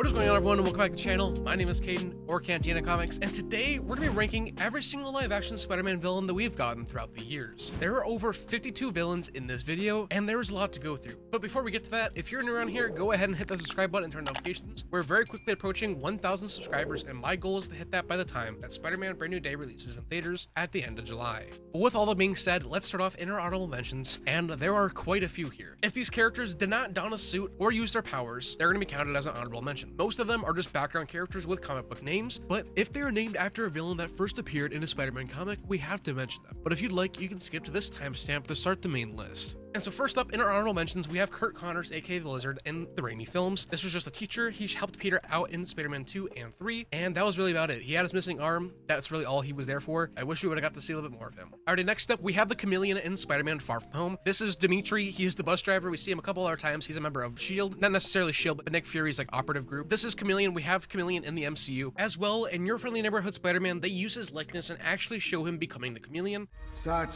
What is going on, everyone, and welcome back to the channel. My name is Caden, or Cantina Comics, and today we're going to be ranking every single live-action Spider-Man villain that we've gotten throughout the years. There are over 52 villains in this video, and there is a lot to go through. But before we get to that, if you're new around here, go ahead and hit the subscribe button and turn on notifications. We're very quickly approaching 1,000 subscribers, and my goal is to hit that by the time that Spider-Man Brand New Day releases in theaters at the end of July. But with all that being said, let's start off in our honorable mentions, and there are quite a few here. If these characters did not don a suit or use their powers, they're going to be counted as an honorable mention. Most of them are just background characters with comic book names, but if they are named after a villain that first appeared in a Spider-Man comic, we have to mention them. But if you'd like, you can skip to this timestamp to start the main list. And so first up in our honorable mentions, we have Curt Connors, aka the Lizard, in the Raimi films. This was just a teacher. He helped Peter out in Spider-Man 2 and 3, and that was really about it. He had his missing arm. That's really all he was there for. I wish we would have got to see a little bit more of him. Alrighty, next up, we have the Chameleon in Spider-Man Far From Home. This is Dimitri. He is the bus driver. We see him a couple other times. He's a member of S.H.I.E.L.D. Not necessarily S.H.I.E.L.D., but Nick Fury's operative group. This is Chameleon. We have Chameleon in the MCU. As well, in Your Friendly Neighborhood Spider-Man, they use his likeness and actually show him becoming the Chameleon. Such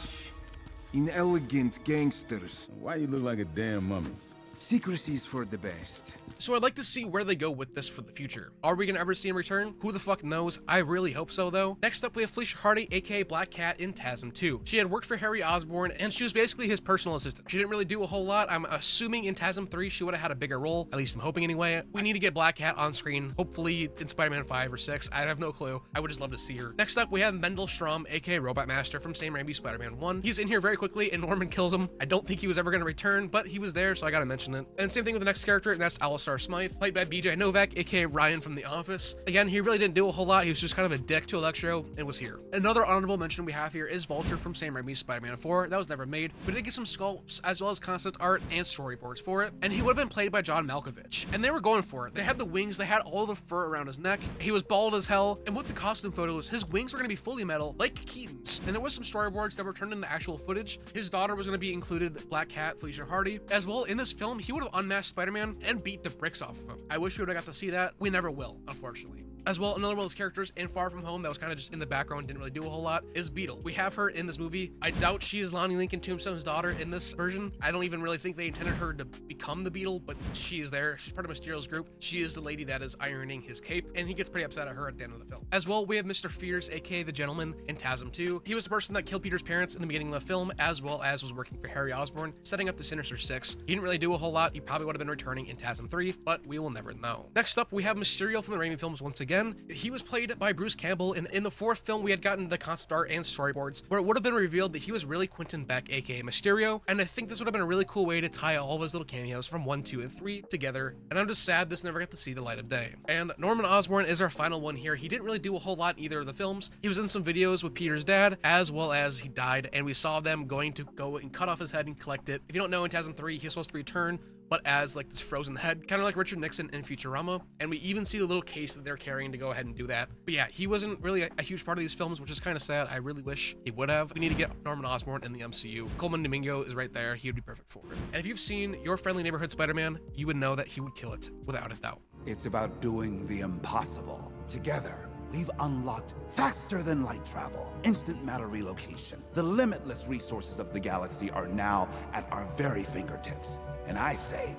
inelegant gangsters. Why you look like a damn mummy? Secrecy's for the best. So I'd like to see where they go with this for the future. Are we gonna ever see him return? Who the fuck knows? I really hope so, though. Next up, we have Felicia Hardy, aka Black Cat, in TASM 2. She had worked for Harry Osborn, and she was basically his personal assistant. She didn't really do a whole lot. I'm assuming in TASM 3 she would have had a bigger role. At least I'm hoping anyway. We need to get Black Cat on screen, hopefully in Spider-Man 5 or 6. I have no clue. I would just love to see her. Next up, we have Mendel Strom, aka Robot Master from Sam Raimi's Spider-Man 1. He's in here very quickly, and Norman kills him. I don't think he was ever gonna return, but he was there, so I gotta mention it. And same thing with the next character, and that's Alistar Smythe, played by BJ Novak, aka Ryan from The Office. Again, he really didn't do a whole lot. He was just kind of a dick to Electro and was here. Another honorable mention we have here is Vulture from Sam Raimi's Spider-Man 4. That was never made. We did get some sculpts as well as concept art and storyboards for it, and he would have been played by John Malkovich. And they were going for it. They had the wings, they had all the fur around his neck. He was bald as hell, and with the costume photos, his wings were going to be fully metal, like Keaton's. And there was some storyboards that were turned into actual footage. His daughter was going to be included, Black Cat, Felicia Hardy. As well, in this film, he would have unmasked Spider-Man and beat the bricks off of him. I wish we would have got to see that. We never will, unfortunately. As well, another one of those characters in Far From Home that was kind of just in the background, didn't really do a whole lot, is Beetle. We have her in this movie. I doubt she is Lonnie Lincoln Tombstone's daughter in this version. I don't even really think they intended her to become the Beetle, but she is there. She's part of Mysterio's group. She is the lady that is ironing his cape, and he gets pretty upset at her at the end of the film. As well, we have Mr. Fears, aka the Gentleman, in TASM 2. He was the person that killed Peter's parents in the beginning of the film, as well as was working for Harry Osborn, setting up the Sinister Six. He didn't really do a whole lot. He probably would have been returning in TASM 3, but we will never know. Next up, we have Mysterio from the Raimi films once again. He was played by Bruce Campbell, and in the fourth film we had gotten the concept art and storyboards where it would have been revealed that he was really Quentin Beck, aka Mysterio, and I think this would have been a really cool way to tie all of his little cameos from 1, 2, and 3 together, and I'm just sad this never got to see the light of day. And Norman Osborn is our final one here. He didn't really do a whole lot in either of the films. He was in some videos with Peter's dad, as well as he died, and we saw them going to go and cut off his head and collect it. If you don't know, in TASM 3 he's supposed to return, but as this frozen head, kind of like Richard Nixon in Futurama, and we even see the little case that they're carrying to go ahead and do that. But yeah, he wasn't really a huge part of these films, which is kind of sad. I really wish he would have. We need to get Norman Osborn in the MCU. Coleman Domingo is right there. He would be perfect for it. And if you've seen Your Friendly Neighborhood Spider-Man, you would know that he would kill it without a doubt. It's about doing the impossible. Together, we've unlocked faster than light travel, instant matter relocation. The limitless resources of the galaxy are now at our very fingertips. And I say,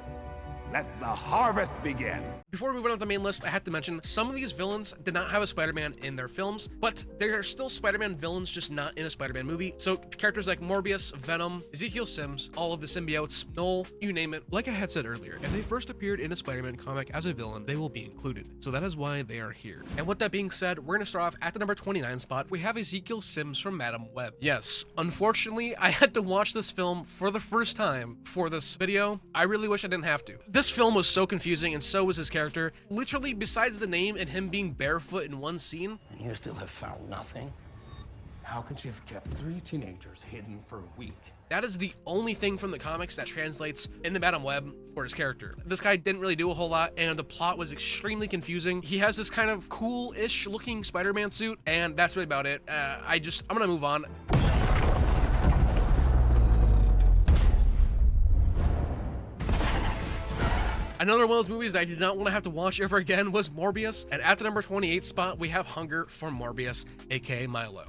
let the harvest begin. Before we move on to the main list, I have to mention some of these villains did not have a Spider-Man in their films, but they are still Spider-Man villains, just not in a Spider-Man movie. So characters like Morbius, Venom, Ezekiel Sims, all of the symbiotes, Null, you name it. Like I had said earlier, if they first appeared in a Spider-Man comic as a villain, they will be included. So that is why they are here. And with that being said, we're gonna start off at the number 29 spot. We have Ezekiel Sims from Madam Web. Yes, unfortunately, I had to watch this film for the first time for this video. I really wish I didn't have to. This film was so confusing, and so was his character. Literally, besides the name and him being barefoot in one scene. And you still have found nothing? How could you have kept 3 teenagers hidden for a week? That is the only thing from the comics that translates into Madam Web for his character. This guy didn't really do a whole lot, and the plot was extremely confusing. He has this kind of cool-ish looking Spider-Man suit, and that's really about it. I'm gonna move on. Another one of those movies that I did not want to have to watch ever again was Morbius, and at the number 28 spot, we have Hunger for Morbius, aka Milo.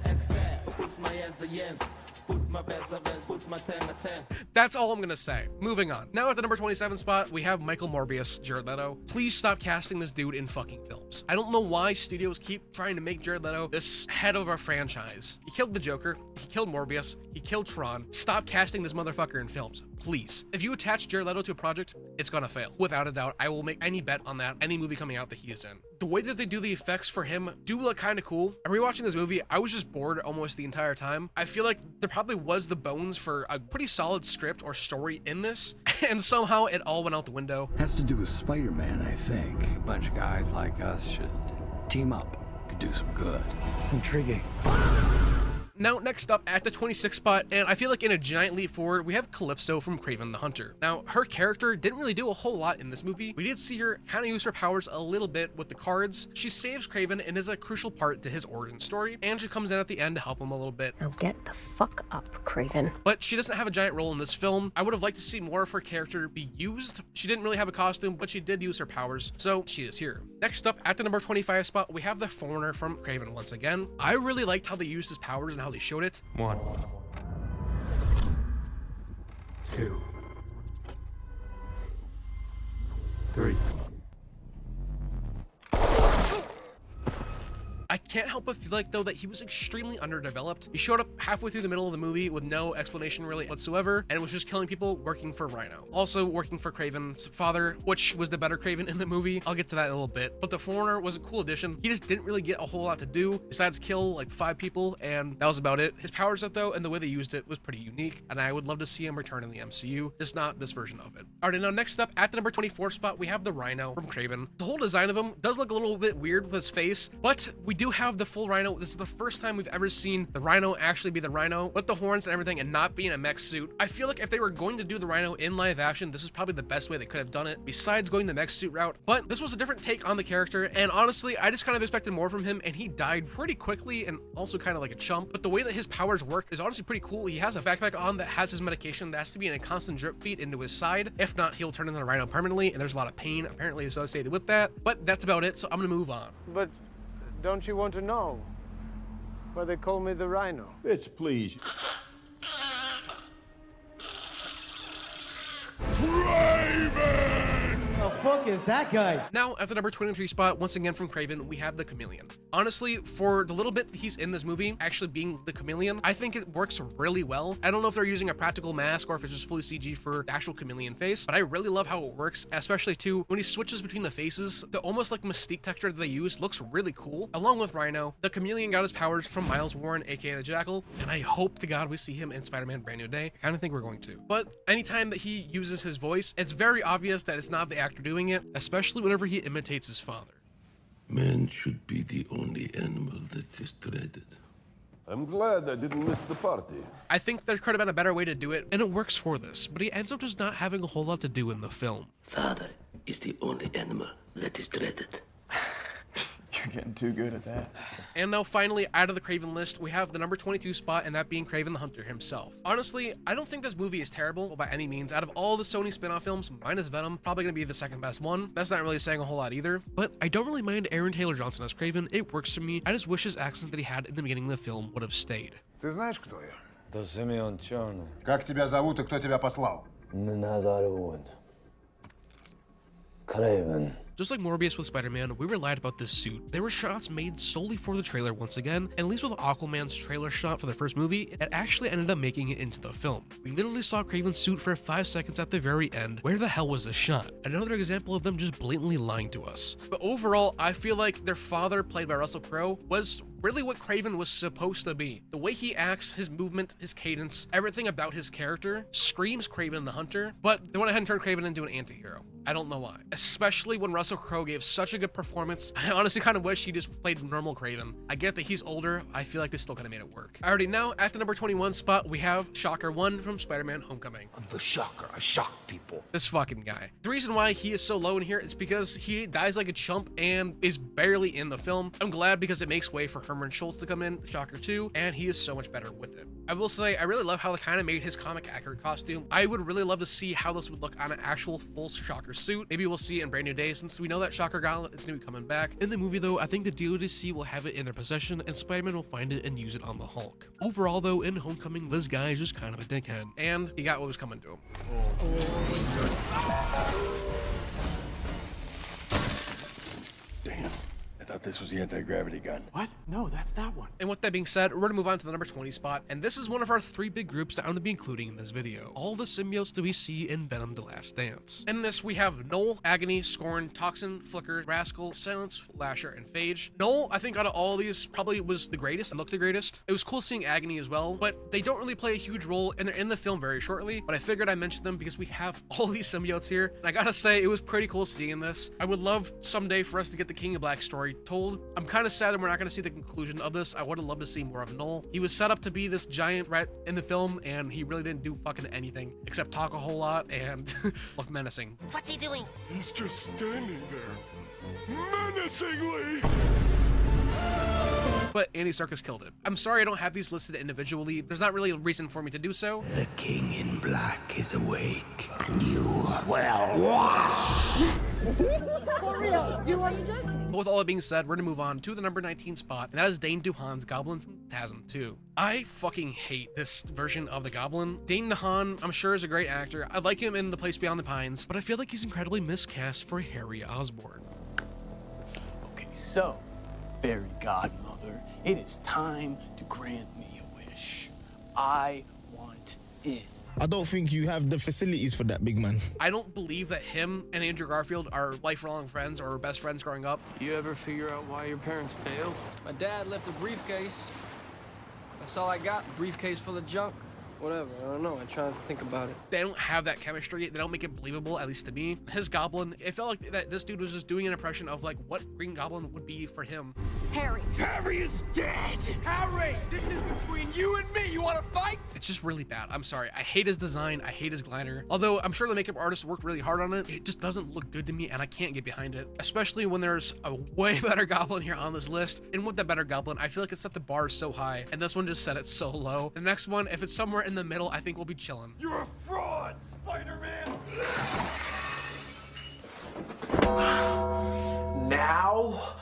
That's all I'm gonna say. Moving on. Now at the number 27 spot, we have Michael Morbius, Jared Leto. Please stop casting this dude in fucking films. I don't know why studios keep trying to make Jared Leto this head of our franchise. He killed the Joker, he killed Morbius, he killed Tron. Stop casting this motherfucker in films, please. If you attach Jared Leto to a project, it's gonna fail. Without a doubt, I will make any bet on that, any movie coming out that he is in. The way that they do the effects for him do look kind of cool. And rewatching this movie, I was just bored almost the entire time. I feel like there probably was the bones for a pretty solid script or story in this, and somehow it all went out the window. Has to do with Spider-Man, I think. A bunch of guys like us should team up. Could do some good. Intriguing. Now, next up at the 26th spot, and I feel like in a giant leap forward, we have Calypso from Kraven the Hunter. Now, her character didn't really do a whole lot in this movie. We did see her kind of use her powers a little bit with the cards. She saves Kraven and is a crucial part to his origin story, and she comes in at the end to help him a little bit. Now get the fuck up, Kraven. But she doesn't have a giant role in this film. I would have liked to see more of her character be used. She didn't really have a costume, but she did use her powers, so she is here. Next up, at the number 25 spot, we have the Foreigner from Kraven once again. I really liked how they used his powers and how they showed it. 1, 2, 3. I can't help but feel like, though, that he was extremely underdeveloped. He showed up halfway through the middle of the movie with no explanation really whatsoever, and was just killing people working for Rhino. Also working for Kraven's father, which was the better Kraven in the movie. I'll get to that in a little bit. But the Foreigner was a cool addition. He just didn't really get a whole lot to do besides kill like 5 people, and that was about it. His powers, though, and the way they used it was pretty unique, and I would love to see him return in the MCU, just not this version of it. Alright, now next up, at the number 24 spot, we have the Rhino from Kraven. The whole design of him does look a little bit weird with his face, but we do have the full Rhino. This is the first time we've ever seen the Rhino actually be the Rhino with the horns and everything and not be in a mech suit. I feel like if they were going to do the Rhino in live action, this is probably the best way they could have done it besides going the mech suit route. But this was a different take on the character, and honestly, I just kind of expected more from him, and he died pretty quickly and also kind of like a chump. But the way that his powers work is honestly pretty cool. He has a backpack on that has his medication that has to be in a constant drip feed into his side. If not, he'll turn into a Rhino permanently, and there's a lot of pain apparently associated with that. But that's about it, so I'm gonna move on. But don't you want to know why they call me the Rhino? Bitch, please. The fuck is that guy? Now, at the number 23 spot, once again from Kraven, we have the Chameleon. Honestly, for the little bit that he's in this movie, actually being the Chameleon, I think it works really well. I don't know if they're using a practical mask or if it's just fully CG for the actual Chameleon face, but I really love how it works, especially too, when he switches between the faces, the almost like Mystique texture that they use looks really cool. Along with Rhino, the Chameleon got his powers from Miles Warren, aka the Jackal, and I hope to God we see him in Spider-Man Brand New Day. I kind of think we're going to. But anytime that he uses his voice, it's very obvious that it's not the actor doing it, especially whenever he imitates his father. Man should be the only animal that is dreaded. I'm glad I didn't miss the party. I think there could have been a better way to do it, and it works for this, but he ends up just not having a whole lot to do in the film. Father is the only animal that is dreaded. You're getting too good at that. And now finally, out of the Kraven list, we have the number 22 spot, and that being Kraven the Hunter himself. Honestly, I don't think this movie is terrible by any means. Out of all the Sony spin-off films, minus Venom, probably gonna be the second best one. That's not really saying a whole lot either, but I don't really mind Aaron Taylor Johnson as Kraven. It works for me. I just wish his accent that he had in the beginning of the film would have stayed. Ты знаешь, кто я? Да Симеон Черный. Как тебя зовут и кто тебя послал? Назарвуд. Kraven. Just like Morbius with Spider-Man, we were lied about this suit. There were shots made solely for the trailer once again, and at least with Aquaman's trailer shot for the first movie, it actually ended up making it into the film. We literally saw Kraven's suit for 5 seconds at the very end. Where the hell was this shot? Another example of them just blatantly lying to us. But overall, I feel like their father, played by Russell Crowe, was really what Kraven was supposed to be. The way he acts, his movement, his cadence, everything about his character screams Kraven the Hunter, but they went ahead and turned Kraven into an anti-hero. I don't know why. Especially when Russell Crowe gave such a good performance. I honestly kind of wish he just played normal Kraven. I get that he's older. I feel like they still kind of made it work. Alrighty, now at the number 21 spot, we have Shocker 1 from Spider-Man Homecoming. I'm the Shocker. I shock people. This fucking guy. The reason why he is so low in here is because he dies like a chump and is barely in the film. I'm glad because it makes way for Herman Schultz to come in, Shocker 2, and he is so much better with it. I will say, I really love how they kind of made his comic accurate costume. I would really love to see how this would look on an actual full Shocker suit. Maybe we'll see it in Brand New Day, since we know that Shocker Gauntlet is going to be coming back. In the movie though, I think the DODC will have it in their possession and Spider-Man will find it and use it on the Hulk. Overall though, in Homecoming, this guy is just kind of a dickhead, and he got what was coming to him. Damn. I thought this was the anti-gravity gun. What? No, that's that one. And with that being said, we're gonna move on to the number 20 spot, and this is one of our 3 big groups that I'm gonna be including in this video. All the symbiotes that we see in Venom: The Last Dance. In this, we have Null, Agony, Scorn, Toxin, Flicker, Rascal, Silence, Lasher, and Phage. Null, I think out of all of these, probably was the greatest and looked the greatest. It was cool seeing Agony as well, but they don't really play a huge role, and they're in the film very shortly, but I figured I mentioned them because we have all these symbiotes here, and I gotta say, it was pretty cool seeing this. I would love someday for us to get the King of Black story told. I'm kind of sad that we're not going to see the conclusion of this. I would have loved to see more of Null. He was set up to be this giant threat in the film, and he really didn't do fucking anything except talk a whole lot and look menacing. What's he doing? He's just standing there, menacingly. But Andy Serkis killed it. I'm sorry I don't have these listed individually. There's not really a reason for me to do so. The King in Black is awake. You For real? You are you joking? But with all that being said, we're gonna move on to the number 19 spot, and that is Dane DeHaan's Goblin from TASM 2. I fucking hate this version of the Goblin. Dane DeHaan, I'm sure, is a great actor. I like him in The Place Beyond the Pines, but I feel like he's incredibly miscast for Harry Osborn. Okay, so, fairy godmother, it is time to grant me a wish. I want in. I don't think you have the facilities for that, big man. I don't believe that him and Andrew Garfield are lifelong friends or best friends growing up. You ever figure out why your parents bailed? My dad left a briefcase. That's all I got, a briefcase full of junk. Whatever, I don't know, I try to think about it. They don't have that chemistry. They don't make it believable, at least to me. His Goblin, it felt like that this dude was just doing an impression of like what Green Goblin would be for him. Harry. Harry is dead! Harry! This is between you and me! You wanna fight? It's just really bad. I'm sorry. I hate his design. I hate his glider. Although I'm sure the makeup artist worked really hard on it, it just doesn't look good to me and I can't get behind it. Especially when there's a way better Goblin here on this list. And with that better Goblin, I feel like it set the bar so high and this one just set it so low. The next one, if it's somewhere in the middle, I think we'll be chilling. You're a fraud, Spider-Man! Now,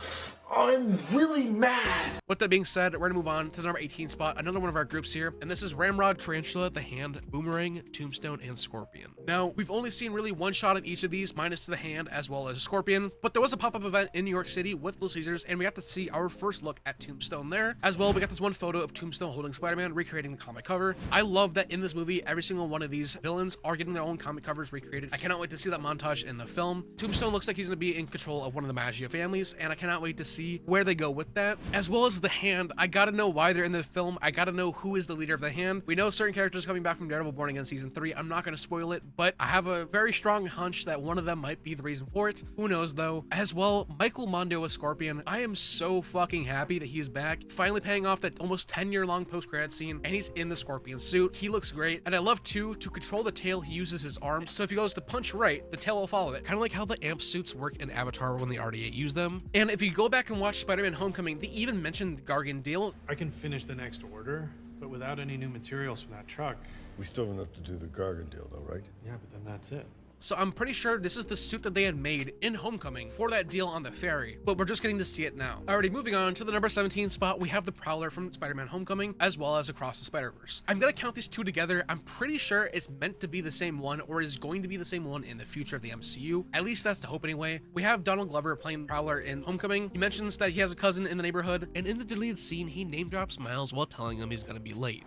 I'm really mad. With that being said, we're gonna move on to the number 18 spot, another one of our groups here, and this is Ramrod, Tarantula, the Hand, Boomerang, Tombstone, and Scorpion. Now, we've only seen really one shot of each of these, minus the Hand as well as Scorpion, but there was a pop-up event in New York City with Little Caesars, and we got to see our first look at Tombstone there. As well, we got this one photo of Tombstone holding Spider-Man, recreating the comic cover. I love that in this movie, every single one of these villains are getting their own comic covers recreated. I cannot wait to see that montage in the film. Tombstone looks like he's gonna be in control of one of the Magia families, and I cannot wait to see where they go with that. As well as the Hand, I gotta know why they're in the film. I gotta know who is the leader of the Hand. We know certain characters coming back from Daredevil Born Again season 3. I'm not gonna spoil it, but I have a very strong hunch that one of them might be the reason for it. Who knows though? As well, Michael Mondo as Scorpion. I am so fucking happy that he's back, finally paying off that almost 10-year-long post-credit scene, and he's in the Scorpion suit. He looks great, and I love too, to control the tail, he uses his arms, so if he goes to punch right, the tail will follow it. Kind of like how the amp suits work in Avatar when the RDA use them. And if you go back and watch Spider-Man Homecoming, they even mentioned Gargan Deal. I can finish the next order, but without any new materials from that truck. We still have to do the Gargan deal, though, right? Yeah, but then that's it. So I'm pretty sure this is the suit that they had made in Homecoming for that deal on the ferry, but we're just getting to see it now. Alrighty, moving on to the number 17 spot, we have the Prowler from Spider-Man Homecoming, as well as Across the Spider-Verse. I'm gonna count these two together. I'm pretty sure it's meant to be the same one, or is going to be the same one in the future of the MCU. At least that's the hope anyway. We have Donald Glover playing Prowler in Homecoming. He mentions that he has a cousin in the neighborhood, and in the deleted scene, he name drops Miles while telling him he's gonna be late.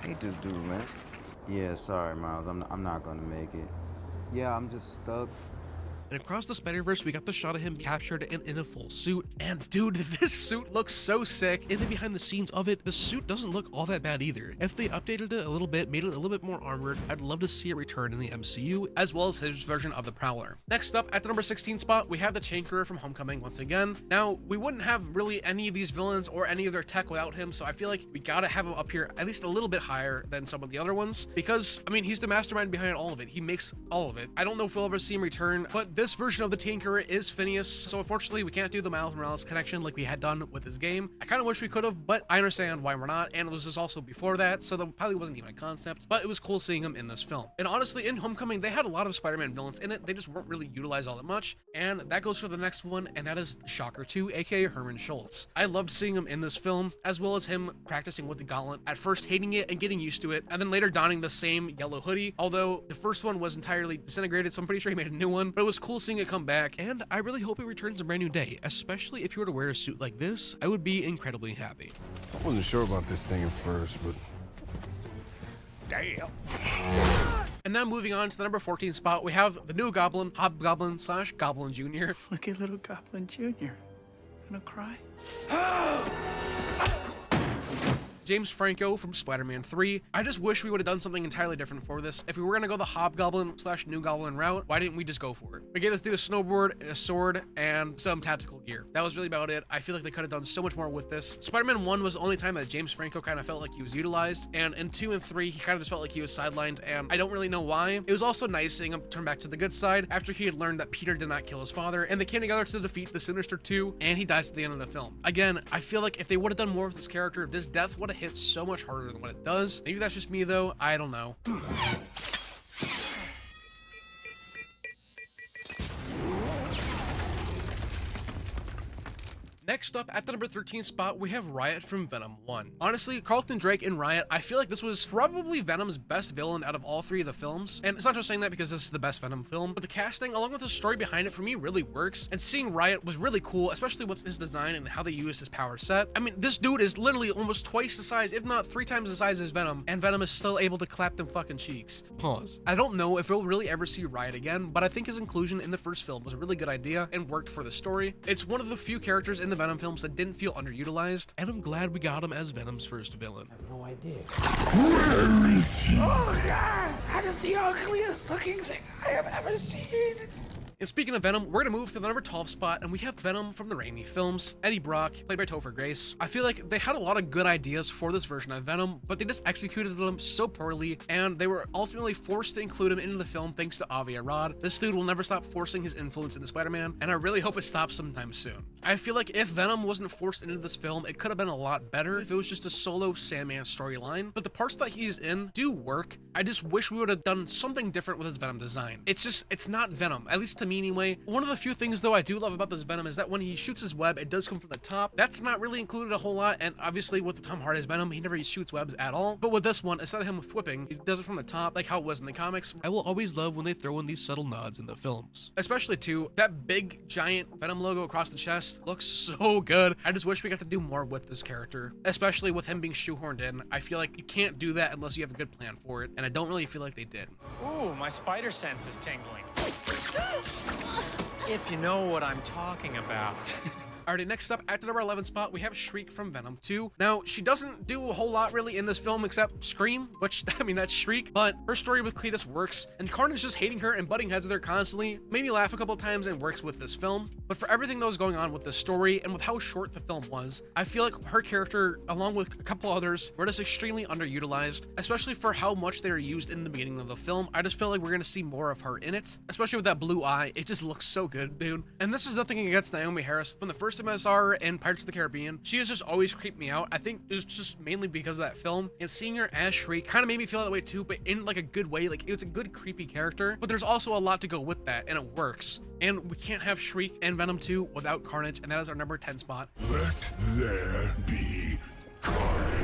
Hate this dude, man. Yeah, sorry, Miles. I'm not gonna make it. Yeah, I'm just stuck. And Across the Spider-Verse, we got the shot of him captured and in a full suit. And dude, this suit looks so sick. In the behind the scenes of it, the suit doesn't look all that bad either. If they updated it a little bit, made it a little bit more armored, I'd love to see it return in the MCU, as well as his version of the Prowler. Next up, at the number 16 spot, we have the Tinkerer from Homecoming once again. Now, we wouldn't have really any of these villains or any of their tech without him, so I feel like we gotta have him up here at least a little bit higher than some of the other ones, because, I mean, he's the mastermind behind all of it. He makes all of it. I don't know if we'll ever see him return, but This version of the Tinkerer is Phineas, so unfortunately we can't do the Miles Morales connection like we had done with this game. I kind of wish we could have, but I understand why we're not, and it was just also before that, so that probably wasn't even a concept, but it was cool seeing him in this film. And honestly, in Homecoming, they had a lot of Spider-Man villains in it, they just weren't really utilized all that much, and that goes for the next one, and that is Shocker 2, aka Herman Schultz. I loved seeing him in this film, as well as him practicing with the gauntlet, at first hating it and getting used to it, and then later donning the same yellow hoodie, although the first one was entirely disintegrated, so I'm pretty sure he made a new one, but it was cool seeing it come back, and I really hope it returns a brand new day, especially if you were to wear a suit like this. I would be incredibly happy. I wasn't sure about this thing at first, but damn. And now moving on to the number 14 spot, we have the new Goblin, Hobgoblin / Goblin Jr. Look at little Goblin Jr. Gonna cry? James Franco from Spider-Man 3. I just wish we would have done something entirely different for this. If we were gonna go the Hobgoblin / New Goblin route, why didn't we just go for it? We gave this dude a snowboard, a sword, and some tactical gear. That was really about it. I feel like they could have done so much more with this. Spider-Man 1 was the only time that James Franco kind of felt like he was utilized, and in 2 and 3, he kind of just felt like he was sidelined, and I don't really know why. It was also nice seeing him turn back to the good side after he had learned that Peter did not kill his father, and they came together to defeat the Sinister 2, and he dies at the end of the film. Again, I feel like if they would have done more with this character, this death would have hit so much harder than what it does. Maybe that's just me though, I don't know. Next up, at the number 13 spot, we have Riot from Venom 1. Honestly, Carlton Drake in Riot, I feel like this was probably Venom's best villain out of all 3 of the films. And it's not just saying that because this is the best Venom film, but the casting, along with the story behind it, for me, really works. And seeing Riot was really cool, especially with his design and how they used his power set. I mean, this dude is literally almost twice the size, if not 3 times the size as Venom, and Venom is still able to clap them fucking cheeks. Pause. I don't know if we'll really ever see Riot again, but I think his inclusion in the first film was a really good idea and worked for the story. It's one of the few characters in the Venom films that didn't feel underutilized, and I'm glad we got him as Venom's first villain. I have no idea. Where is he? Oh God, that is the ugliest looking thing I have ever seen. And speaking of Venom, we're gonna move to the number 12 spot, and we have Venom from the Raimi films, Eddie Brock, played by Topher Grace. I feel like they had a lot of good ideas for this version of Venom, but they just executed them so poorly, and they were ultimately forced to include him into the film thanks to Avi Arad. This dude will never stop forcing his influence into Spider-Man, and I really hope it stops sometime soon. I feel like if Venom wasn't forced into this film, it could have been a lot better if it was just a solo Sandman storyline, but the parts that he's in do work. I just wish we would have done something different with his Venom design. It's not Venom, at least to me anyway. One of the few things though I do love about this Venom is that when he shoots his web, it does come from the top. That's not really included a whole lot, and obviously with the Tom Hardy's Venom, he never shoots webs at all. But with this one, instead of him whipping, he does it from the top, like how it was in the comics. I will always love when they throw in these subtle nods in the films. Especially too, that big giant Venom logo across the chest looks so good. I just wish we got to do more with this character, especially with him being shoehorned in. I feel like you can't do that unless you have a good plan for it, and I don't really feel like they did. Ooh, my spider sense is tingling. If you know what I'm talking about. Alrighty, next up, at the number 11 spot, we have Shriek from Venom 2. Now, she doesn't do a whole lot really in this film except scream, which, I mean, that's Shriek, but her story with Cletus works, and Carnage just hating her and butting heads with her constantly made me laugh a couple times and works with this film. But for everything that was going on with the story and with how short the film was, I feel like her character, along with a couple others, were just extremely underutilized, especially for how much they were used in the beginning of the film. I just feel like we're gonna see more of her in it, especially with that blue eye. It just looks so good, dude. And this is nothing against Naomi Harris. From the first time I saw her in Pirates of the Caribbean, she has just always creeped me out. I think it was just mainly because of that film, and seeing her as Shriek kind of made me feel that way too, but in like a good way. Like, it was a good creepy character, but there's also a lot to go with that, and it works. And we can't have Shriek and Venom 2 without Carnage, and that is our number 10 spot. Let there be carnage.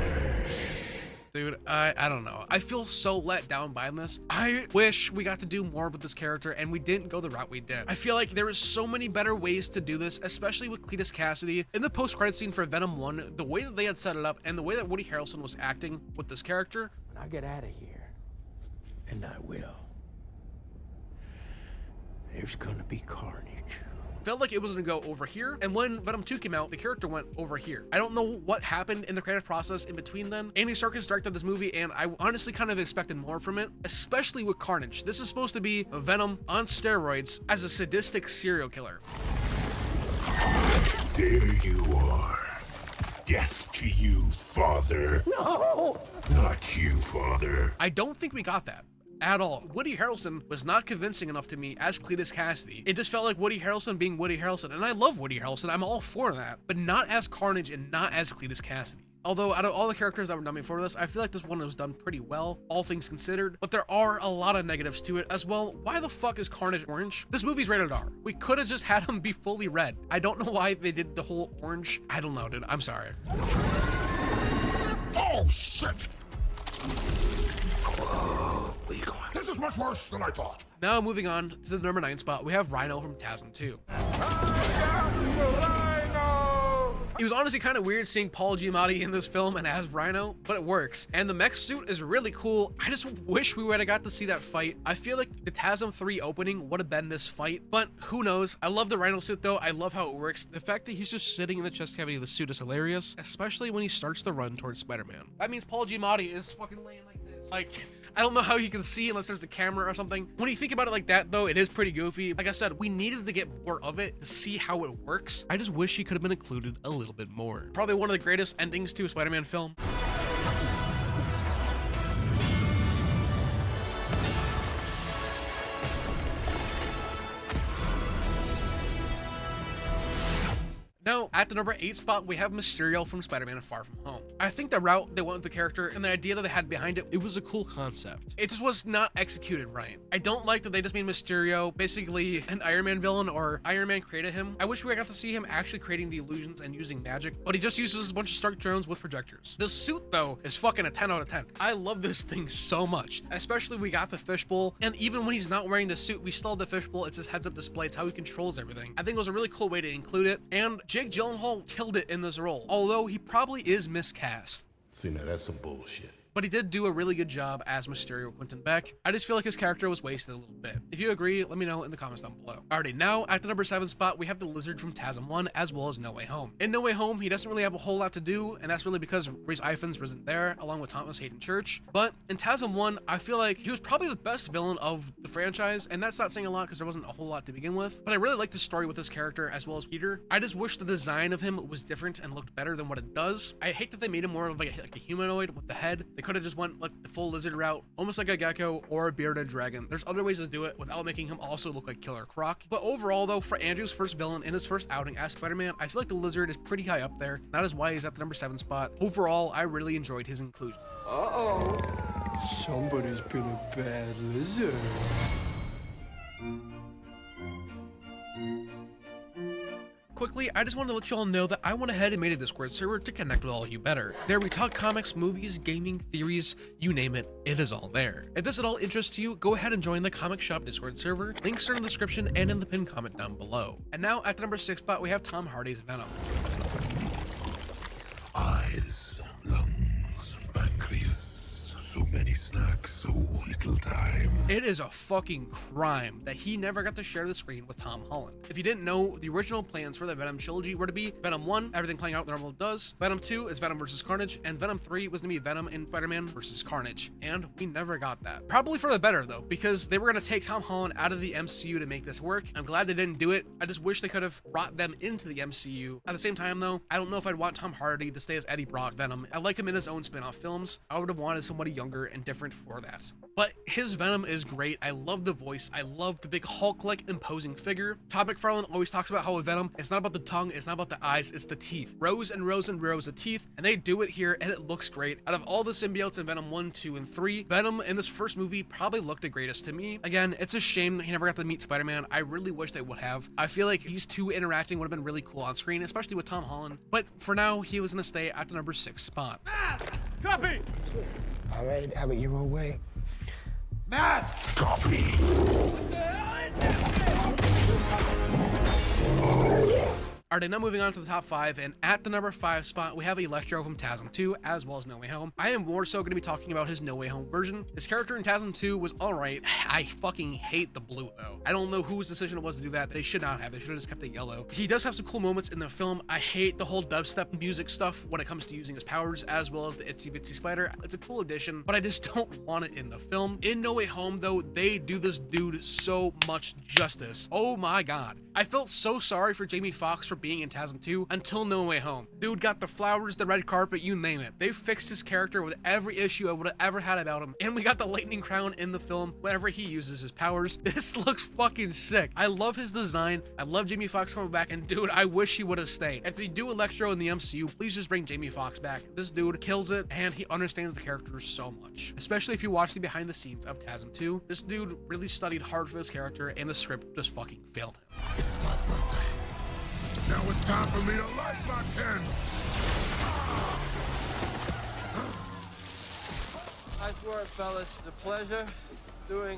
Dude, I don't know. I feel so let down by this. I wish we got to do more with this character and we didn't go the route we did. I feel like there is so many better ways to do this, especially with Cletus Cassidy. In the post-credit scene for Venom 1, the way that they had set it up and the way that Woody Harrelson was acting with this character. When I get out of here, and I will, there's gonna be carnage. Felt like it was gonna go over here, and when Venom 2 came out, the character went over here. I don't know what happened in the creative process in between then. Andy Serkis directed this movie, and I honestly kind of expected more from it, especially with Carnage. This is supposed to be Venom on steroids as a sadistic serial killer. There you are. Death to you, Father. No! Not you, Father. I don't think we got that. at all. Woody Harrelson was not convincing enough to me as Cletus Cassidy. It just felt like Woody Harrelson being Woody Harrelson, and I love Woody Harrelson. I'm all for that, but not as Carnage and not as Cletus Cassidy. Although, out of all the characters that were done before this, I feel like this one was done pretty well, all things considered, but there are a lot of negatives to it as well. Why the fuck is Carnage orange? This movie's rated R. We could have just had him be fully red. I don't know why they did the whole orange. I don't know, dude. I'm sorry. Oh, shit! Whoa, where you going? This is much worse than I thought. Now, moving on to the number 9 spot, we have Rhino from TASM 2. It was honestly kind of weird seeing Paul Giamatti in this film and as Rhino, but it works. And the mech suit is really cool. I just wish we would have got to see that fight. I feel like the TASM 3 opening would have been this fight, but who knows? I love the Rhino suit though. I love how it works. The fact that he's just sitting in the chest cavity of the suit is hilarious, especially when he starts the run towards Spider-Man. That means Paul Giamatti is fucking laying like this. Like, I don't know how he can see unless there's a camera or something. When you think about it like that, though, it is pretty goofy. Like I said, we needed to get more of it to see how it works. I just wish he could have been included a little bit more. Probably one of the greatest endings to a Spider-Man film. Now, at the number 8 spot, we have Mysterio from Spider-Man Far From Home. I think the route they went with the character and the idea that they had behind it, it was a cool concept. It just was not executed right. I don't like that they just made Mysterio basically an Iron Man villain or Iron Man created him. I wish we got to see him actually creating the illusions and using magic, but he just uses a bunch of Stark drones with projectors. The suit, though, is fucking a 10 out of 10. I love this thing so much, especially we got the fishbowl, and even when he's not wearing the suit, we still have the fishbowl. It's his heads-up display. It's how he controls everything. I think it was a really cool way to include it, and Jake Gyllenhaal killed it in this role, although he probably is miscast. See, now that's some bullshit. But he did do a really good job as Mysterio Quentin Beck. I just feel like his character was wasted a little bit. If you agree, let me know in the comments down below. Alrighty, now at the number 7 spot, we have the Lizard from TASM 1 as well as No Way Home. In No Way Home, he doesn't really have a whole lot to do, and that's really because Rhys Ifans wasn't there, along with Thomas Hayden Church. But in TASM 1, I feel like he was probably the best villain of the franchise, and that's not saying a lot because there wasn't a whole lot to begin with. But I really like the story with this character as well as Peter. I just wish the design of him was different and looked better than what it does. I hate that they made him more of like a humanoid with the head. They could have just went like the full lizard route, almost like a gecko or a bearded dragon. There's other ways to do it without making him also look like Killer Croc. But overall though, for Andrew's first villain in his first outing as Spider-Man, I feel like the lizard is pretty high up there. That is why he's at the number 7 spot. Overall, I really enjoyed his inclusion. Uh-oh. Somebody's been a bad lizard. Quickly, I just wanted to let you all know that I went ahead and made a Discord server to connect with all of you better. There we talk comics, movies, gaming, theories, you name it, it is all there. If this at all interests you, go ahead and join the Comic Shop Discord server. Links are in the description and in the pinned comment down below. And now at the number 6 spot, we have Tom Hardy's Venom. Eyes, lungs, pancreas. So many snacks, so little time. It is a fucking crime that he never got to share the screen with Tom Holland. If you didn't know, the original plans for the Venom trilogy were to be Venom 1, everything playing out normal it does. Venom 2 is Venom vs. Carnage, and Venom 3 was going to be Venom and Spider-Man vs. Carnage. And we never got that. Probably for the better though, because they were going to take Tom Holland out of the MCU to make this work. I'm glad they didn't do it. I just wish they could have brought them into the MCU. At the same time though, I don't know if I'd want Tom Hardy to stay as Eddie Brock Venom. I like him in his own spin-off films. I would have wanted somebody younger and different for that. But his Venom is great. I love the voice. I love the big Hulk-like imposing figure. Todd McFarlane always talks about how with Venom, it's not about the tongue, it's not about the eyes, it's the teeth. Rows and rows and rows of teeth, and they do it here, and it looks great. Out of all the symbiotes in Venom 1, 2, and 3, Venom in this first movie probably looked the greatest to me. Again, it's a shame that he never got to meet Spider-Man. I really wish they would have. I feel like these two interacting would have been really cool on screen, especially with Tom Holland. But for now, he was gonna stay at the number 6 spot. Copy! All right, have it your own way. Mask! Copy. Alright, now moving on to the top 5, and at the number 5 spot, we have Electro from TASM 2, as well as No Way Home. I am more so going to be talking about his No Way Home version. His character in TASM 2 was alright. I fucking hate the blue, though. I don't know whose decision it was to do that. They should not have. They should have just kept it yellow. He does have some cool moments in the film. I hate the whole dubstep music stuff when it comes to using his powers, as well as the Itsy Bitsy Spider. It's a cool addition, but I just don't want it in the film. In No Way Home, though, they do this dude so much justice. Oh my god. I felt so sorry for Jamie Foxx for being in TASM 2 until No Way Home. Dude got the flowers, the red carpet, you name it. They fixed his character with every issue I would have ever had about him, and we got the lightning crown in the film whenever he uses his powers. This looks fucking sick. I love his design. I love Jamie Foxx coming back, and dude, I wish he would have stayed. If they do Electro in the MCU, please just bring Jamie Foxx back. This dude kills it, and he understands the character so much. Especially if you watch the behind the scenes of TASM 2. This dude really studied hard for this character, and the script just fucking failed him. It's my birthday. Now it's time for me to light my candles. Nice work, fellas. It's a pleasure doing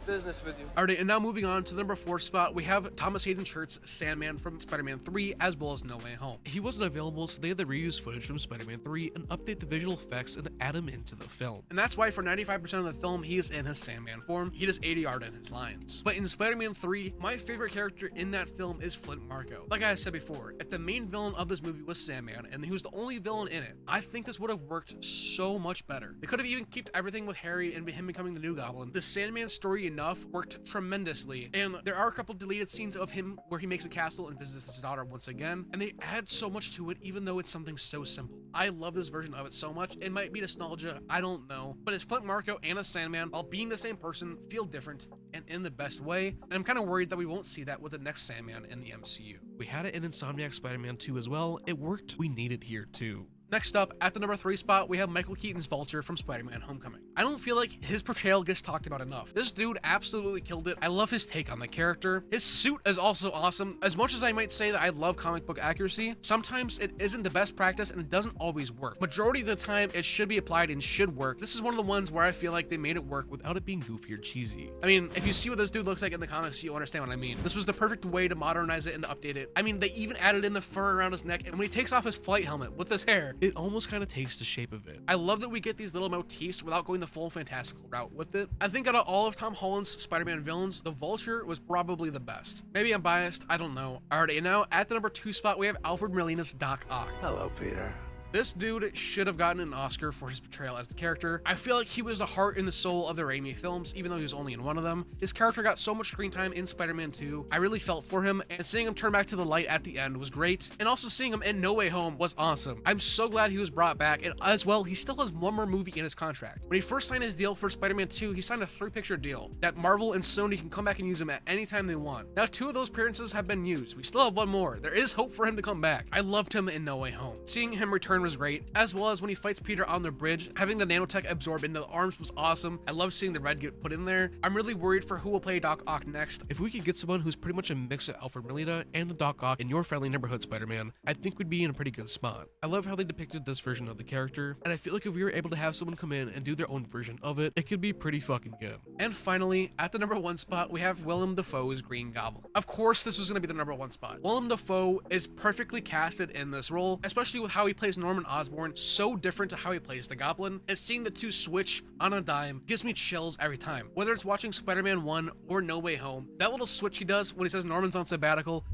business with you. Alright, and now moving on to the number 4 spot, we have Thomas Hayden Church's Sandman from Spider-Man 3, as well as No Way Home. He wasn't available, so they had to reuse footage from Spider-Man 3 and update the visual effects and add him into the film. And that's why for 95% of the film, he is in his Sandman form. He does ADR in his lines. But in Spider-Man 3, my favorite character in that film is Flint Marko. Like I said before, if the main villain of this movie was Sandman, and he was the only villain in it, I think this would have worked so much better. They could have even kept everything with Harry and him becoming the new Goblin. The Sandman story enough worked tremendously, and there are a couple deleted scenes of him where he makes a castle and visits his daughter once again, and they add so much to it even though it's something so simple. I love this version of it so much. It might be nostalgia, I don't know, but it's Flint Marko and a Sandman while being the same person feel different and in the best way, and I'm kind of worried that we won't see that with the next Sandman in the MCU. We had it in Insomniac Spider-Man 2 as well. It worked. We need it here too. Next up, at the number 3 spot, we have Michael Keaton's Vulture from Spider-Man Homecoming. I don't feel like his portrayal gets talked about enough. This dude absolutely killed it. I love his take on the character. His suit is also awesome. As much as I might say that I love comic book accuracy, sometimes it isn't the best practice and it doesn't always work. Majority of the time, it should be applied and should work. This is one of the ones where I feel like they made it work without it being goofy or cheesy. I mean, if you see what this dude looks like in the comics, you understand what I mean. This was the perfect way to modernize it and to update it. I mean, they even added in the fur around his neck, and when he takes off his flight helmet with his hair, it almost kind of takes the shape of it. I love that we get these little motifs without going the full fantastical route with it. I think out of all of Tom Holland's Spider-Man villains, the Vulture was probably the best. Maybe I'm biased, I don't know. Alright, and now at the number 2 spot, we have Alfred Molina's Doc Ock. Hello, Peter. This dude should have gotten an Oscar for his portrayal as the character. I feel like he was the heart and the soul of the Raimi films, even though he was only in one of them. His character got so much screen time in Spider-Man 2. I really felt for him, and seeing him turn back to the light at the end was great. And also seeing him in No Way Home was awesome. I'm so glad he was brought back, and as well, he still has one more movie in his contract. When he first signed his deal for Spider-Man 2, he signed a 3-picture deal that Marvel and Sony can come back and use him at any time they want. Now, 2 of those appearances have been used. We still have one more. There is hope for him to come back. I loved him in No Way Home. Seeing him return was great, as well as when he fights Peter on the bridge. Having the nanotech absorb into the arms was awesome. I love seeing the red get put in there. I'm really worried for who will play Doc Ock next. If we could get someone who's pretty much a mix of Alfred Molina and the Doc Ock in your friendly neighborhood Spider-Man, I think we'd be in a pretty good spot. I love how they depicted this version of the character, and I feel like if we were able to have someone come in and do their own version of it, it could be pretty fucking good. And finally, at the number 1 spot, we have Willem Dafoe's Green Goblin. Of course, this was going to be the number 1 spot. Willem Dafoe is perfectly casted in this role, especially with how he plays Norman Osborn, so different to how he plays the Goblin, and seeing the two switch on a dime gives me chills every time. Whether it's watching Spider-Man 1 or No Way Home, that little switch he does when he says Norman's on sabbatical.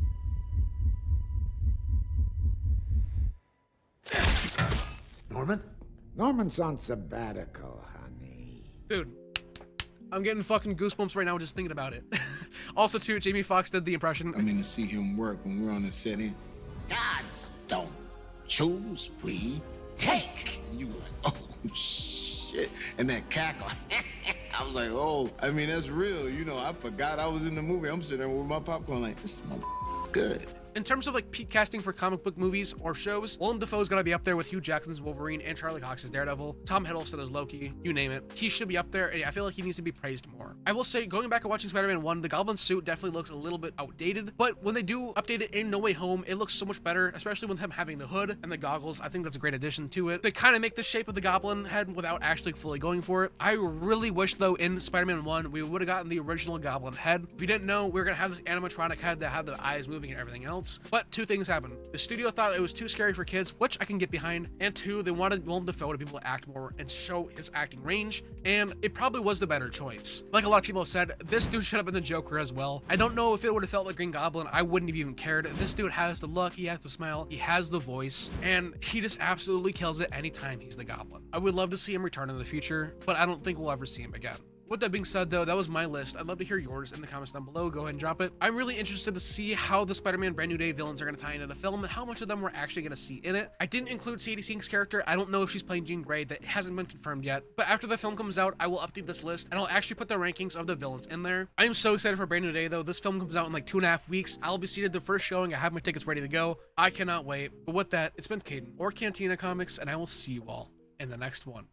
Norman? Norman's on sabbatical, honey. Dude, I'm getting fucking goosebumps right now just thinking about it. Also, too, Jamie Foxx did the impression. I mean, to see him work when we're on the set in. Gods don't choose, we take. You were like, oh, shit. And that cackle. I was like, oh, I mean, that's real. You know, I forgot I was in the movie. I'm sitting there with my popcorn like, this motherfucker's good. In terms of like peak casting for comic book movies or shows, Willem Dafoe's gotta be up there with Hugh Jackman's Wolverine and Charlie Cox's Daredevil, Tom Hiddleston as Loki, you name it. He should be up there, and I feel like he needs to be praised more. I will say, going back and watching Spider-Man 1, the Goblin suit definitely looks a little bit outdated, but when they do update it in No Way Home, it looks so much better, especially with him having the hood and the goggles. I think that's a great addition to it. They kind of make the shape of the Goblin head without actually fully going for it. I really wish, though, in Spider-Man 1, we would have gotten the original Goblin head. If you didn't know, we were gonna have this animatronic head that had the eyes moving and everything else, but 2 things happened. The studio thought it was too scary for kids, which I can get behind, and 2, they wanted Willem Dafoe to be able to act more and show his acting range, and it probably was the better choice. Like a lot of people have said, this dude should have been the Joker as well. I don't know if it would have felt like Green Goblin. I wouldn't have even cared. This dude has the look, he has the smile, he has the voice, and he just absolutely kills it anytime he's the Goblin. I would love to see him return in the future, but I don't think we'll ever see him again. With that being said though, that was my list. I'd love to hear yours in the comments down below. Go ahead and drop it. I'm really interested to see how the Spider-Man Brand New Day villains are going to tie into the film and how much of them we're actually going to see in it. I didn't include Sadie Sink's character. I don't know if she's playing Jean Grey. That hasn't been confirmed yet. But after the film comes out, I will update this list and I'll actually put the rankings of the villains in there. I am so excited for Brand New Day though. This film comes out in like 2.5 weeks. I'll be seated the first showing. I have my tickets ready to go. I cannot wait. But with that, it's been Caden or Cantina Comics, and I will see you all in the next one.